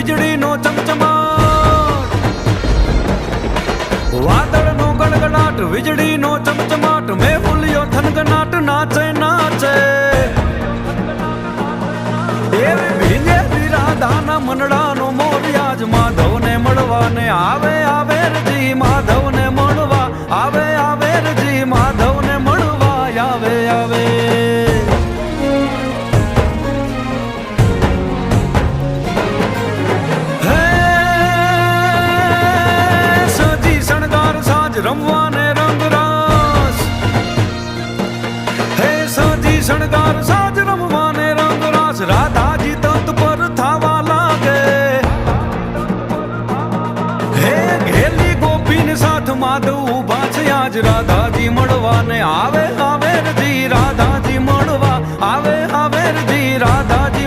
વીજળીનો ચમચમાટ, વાદળનો ગડગડાટ, વીજળીનો ચમચમાટ, મેહુલિયો થનગનાટ, નાચે નાચે એવી ભીંગેલી રાધાના મનડાનો મોરિયાજ માધવને મળવાને આવે આવે રજી, માધવને મળવા આવે આવે રજી, માધવને મળવા આવે આવે. રમવાને રંગરાસ, હે સજી શણગાર સાજ રમવાને રંગરાસ, રાધાજી તત પર થાવા લાગે, હે ઘેલી ગોપીને સાથ માધવ ઉભા છે આજ, રાધાજી મળવાને આવે આવે રજી, રાધાજી મળવા આવે આવે રજી, રાધા